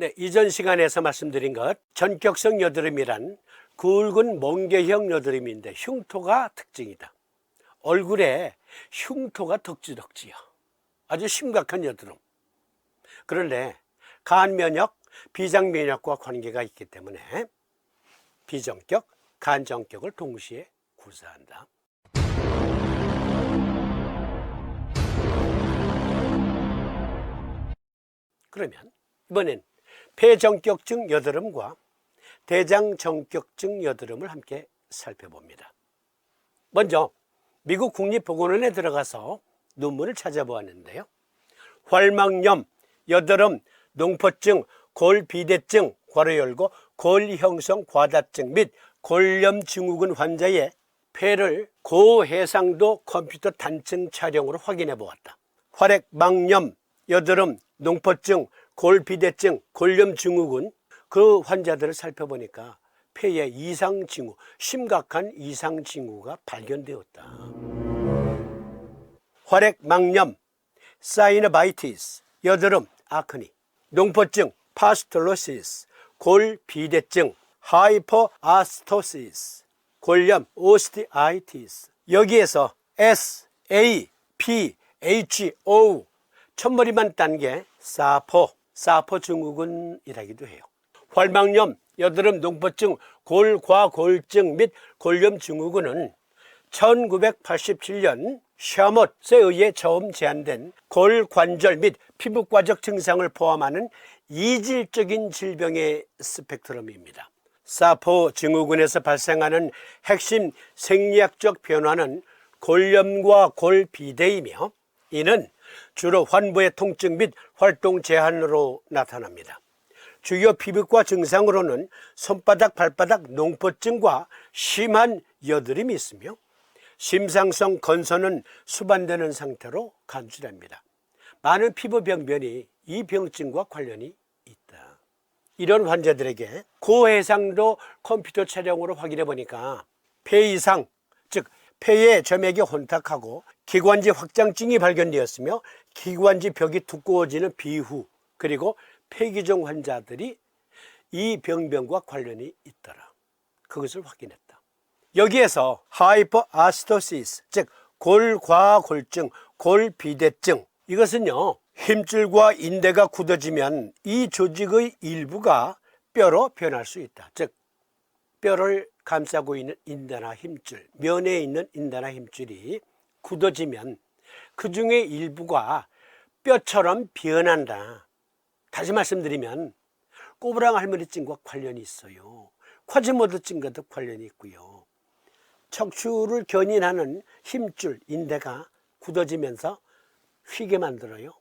네, 이전 시간에서 말씀드린 것 전격성 여드름이란 굵은 멍게형 여드름인데 흉터가 특징이다. 얼굴에 흉터가 덕지덕지요. 아주 심각한 여드름. 그런데 간면역, 비장면역과 관계가 있기 때문에 비정격, 간정격을 동시에 구사한다. 그러면 이번엔 폐정격증 여드름과 대장정격증 여드름을 함께 살펴봅니다. 먼저 미국 국립보건원에 들어가서 논문을 찾아보았는데요. 활막염, 여드름, 농포증, 골비대증, 괄호 열고 골형성 과다증 및 골염 증후군 환자의 폐를 고해상도 컴퓨터 단층 촬영으로 확인해 보았다. 활액막염, 여드름, 농포증, 골비대증, 골염 증후군 그 환자들을 살펴보니까 폐에 이상 징후, 심각한 이상 징후가 발견되었다. 활액막염, 사이너바이티스, 여드름, 아크니, 농포증, 파스톨로시스, 골비대증, 하이퍼아스토시스, 골염, 오스티아이티스. 여기에서 S, A, P, H, O 첫머리만 딴 게 사포 증후군이라기도 해요. 활막염, 여드름, 농포증, 골과골증 및 골염 증후군은 1987년 샤못에 의해 처음 제안된 골관절 및 피부과적 증상을 포함하는 이질적인 질병의 스펙트럼입니다. 사포 증후군에서 발생하는 핵심 생리학적 변화는 골염과 골비대이며 이는 주로 환부의 통증 및 활동 제한으로 나타납니다. 주요 피부과 증상으로는 손바닥, 발바닥 농포증과 심한 여드름이 있으며 심상성 건선은 수반되는 상태로 간주됩니다. 많은 피부 병변이 이 병증과 관련이 있다. 이런 환자들에게 고해상도 컴퓨터 촬영으로 확인해 보니까 폐 이상, 즉 폐의 점액이 혼탁하고 기관지 확장증이 발견되었으며 기관지 벽이 두꺼워지는 비후, 그리고 폐기종 환자들이 이 병변과 관련이 있더라. 그것을 확인했다. 여기에서 하이퍼아스토시스, 즉 골과골증, 골비대증, 이것은요 힘줄과 인대가 굳어지면 이 조직의 일부가 뼈로 변할 수 있다. 즉 뼈를 감싸고 있는 인대나 힘줄, 면에 있는 인대나 힘줄이 굳어지면 그 중에 일부가 뼈처럼 변한다. 다시 말씀드리면 꼬부랑 할머니증과 관련이 있어요. 쿼지모도증과도 관련이 있고요. 척추를 견인하는 힘줄, 인대가 굳어지면서 휘게 만들어요.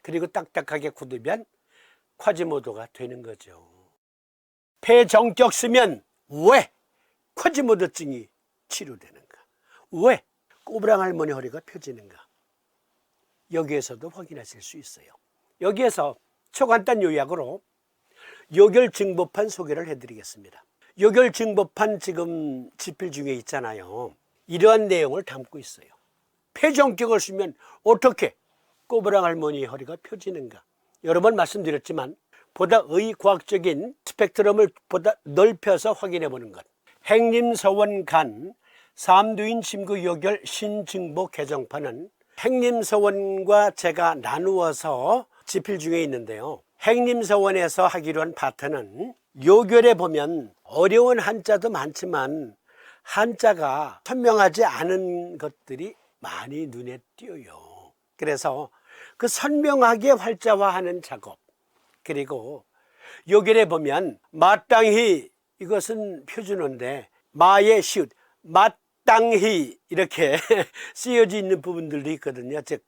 그리고 딱딱하게 굳으면 쿼지모도가 되는 거죠. 폐정격 쓰면 왜 쿼지모도증이 치료되는가? 왜 꼬부랑 할머니 허리가 펴지는가? 여기에서도 확인하실 수 있어요. 여기에서 초간단 요약으로 요결증보판 소개를 해드리겠습니다. 요결증보판 지금 지필 중에 있잖아요. 이러한 내용을 담고 있어요. 폐정격을 쓰면 어떻게 꼬부랑 할머니 허리가 펴지는가? 여러 번 말씀드렸지만 보다 의과학적인 스펙트럼을 보다 넓혀서 확인해 보는 것. 행림서원 간 삼두인 침구 요결 신증보 개정판은 행림서원과 제가 나누어서 지필 중에 있는데요. 행림서원에서 하기로 한 파트는 요결에 보면 어려운 한자도 많지만 한자가 선명하지 않은 것들이 많이 눈에 띄어요. 그래서 그 선명하게 활자화하는 작업, 그리고 요결에 보면 마땅히, 이것은 표준어인데 마의 시읒, 마땅히 이렇게 쓰여져 있는 부분들도 있거든요. 즉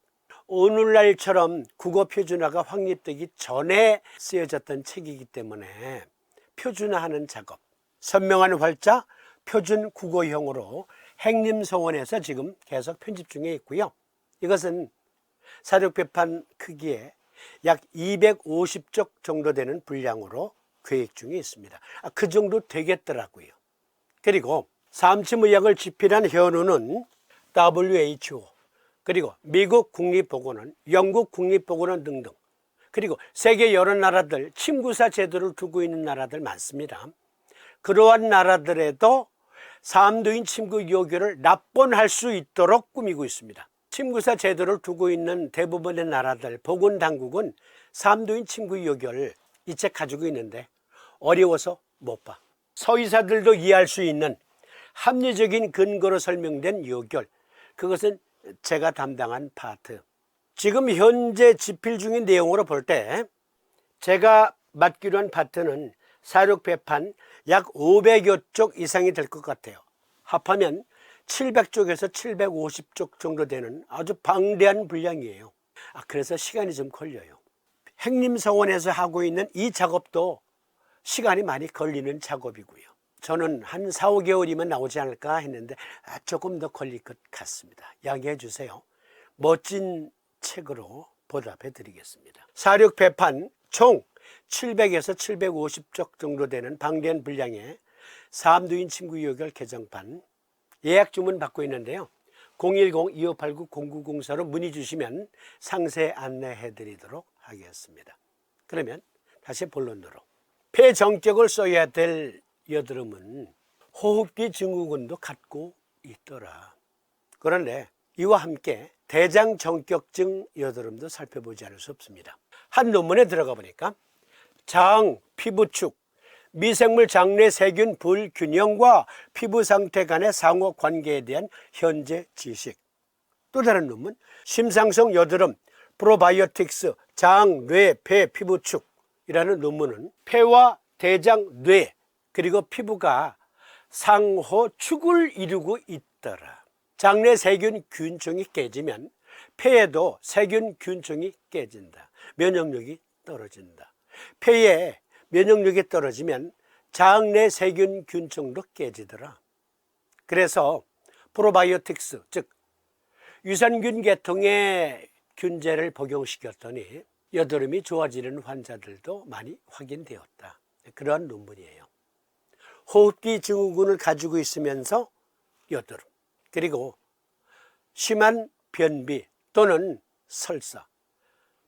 오늘날처럼 국어 표준화가 확립되기 전에 쓰여졌던 책이기 때문에 표준화하는 작업, 선명한 활자, 표준 국어형으로 행림서원에서 지금 계속 편집 중에 있고요. 이것은 사력배판 크기에 약 250쪽 정도 되는 분량으로 계획 중에 있습니다. 그 정도 되겠더라고요. 그리고 삼침의학을 집필한 현우는 WHO, 그리고 미국 국립보건원, 영국 국립보건원 등등 그리고 세계 여러 나라들 침구사 제도를 두고 있는 나라들 많습니다. 그러한 나라들에도 삼두인 침구 요교를 납본할 수 있도록 꾸미고 있습니다. 침구사 제도를 두고 있는 대부분의 나라들 보건당국은 삼두인 침구 요교를 이 책 가지고 있는데 어려워서 못 봐. 서의사들도 이해할 수 있는 합리적인 근거로 설명된 요결, 그것은 제가 담당한 파트. 지금 현재 집필 중인 내용으로 볼 때 제가 맡기로 한 파트는 사륙 배판 약 500여 쪽 이상이 될 것 같아요. 합하면 700쪽에서 750쪽 정도 되는 아주 방대한 분량이에요. 그래서 시간이 좀 걸려요. 행림서원에서 하고 있는 이 작업도 시간이 많이 걸리는 작업이고요. 저는 한 4, 5개월이면 나오지 않을까 했는데 조금 더 걸릴 것 같습니다. 양해해 주세요. 멋진 책으로 보답해 드리겠습니다. 사륙 배판 총 700에서 750쪽 정도 되는 방대한 분량의 삼두인 침구 요결 개정판 예약 주문 받고 있는데요. 010-2589-0904로 문의 주시면 상세 안내해 드리도록 하겠습니다. 그러면 다시 본론으로. 폐정격을 써야 될 여드름은 호흡기 증후군도 갖고 있더라. 그런데 이와 함께 대장정격증 여드름도 살펴보지 않을 수 없습니다. 한 논문에 들어가 보니까 장, 피부축, 미생물 장내 세균 불균형과 피부 상태 간의 상호 관계에 대한 현재 지식. 또 다른 논문, 심상성 여드름, 프로바이오틱스, 장, 뇌, 폐, 피부축이라는 논문은 폐와 대장, 뇌, 그리고 피부가 상호 축을 이루고 있더라. 장내 세균 균층이 깨지면 폐에도 세균 균층이 깨진다. 면역력이 떨어진다. 폐에 면역력이 떨어지면 장내 세균 균층도 깨지더라. 그래서 프로바이오틱스, 즉 유산균 계통의 균제를 복용시켰더니 여드름이 좋아지는 환자들도 많이 확인되었다. 그러한 논문이에요. 호흡기 증후군을 가지고 있으면서 여드름, 그리고 심한 변비 또는 설사,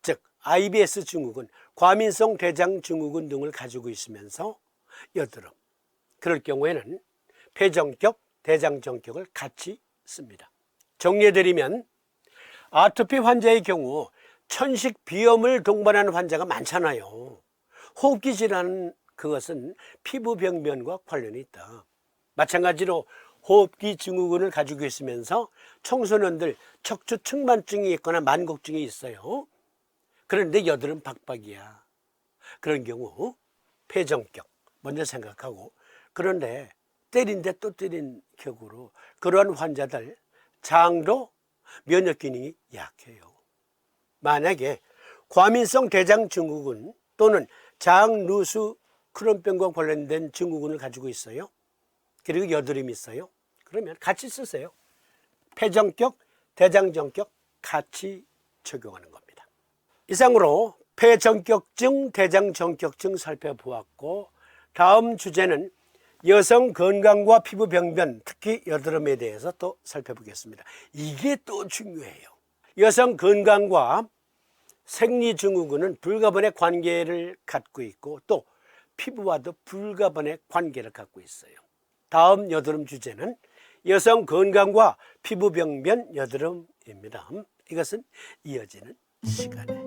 즉 IBS 증후군, 과민성 대장 증후군 등을 가지고 있으면서 여드름, 그럴 경우에는 폐정격, 대장정격을 같이 씁니다. 정리해드리면 아토피 환자의 경우 천식 비염을 동반하는 환자가 많잖아요. 호흡기 질환, 그것은 피부병변과 관련이 있다. 마찬가지로 호흡기 증후군을 가지고 있으면서 청소년들 척추 측만증이 있거나 만곡증이 있어요. 그런데 여드름 박박이야. 그런 경우 폐정격 먼저 생각하고, 그런데 때린데 또 때린 격으로 그러한 환자들 장도 면역 기능이 약해요. 만약에 과민성 대장 증후군 또는 장루수 크론병과 관련된 증후군을 가지고 있어요. 그리고 여드름이 있어요. 그러면 같이 쓰세요. 폐정격, 대장정격 같이 적용하는 겁니다. 이상으로 폐정격증, 대장정격증 살펴보았고, 다음 주제는 여성 건강과 피부 병변, 특히 여드름에 대해서 또 살펴보겠습니다. 이게 또 중요해요. 여성 건강과 생리증후군은 불가분의 관계를 갖고 있고 또 피부와도 불가분의 관계를 갖고 있어요. 다음 여드름 주제는 여성 건강과 피부 병변 여드름입니다. 이것은 이어지는 시간에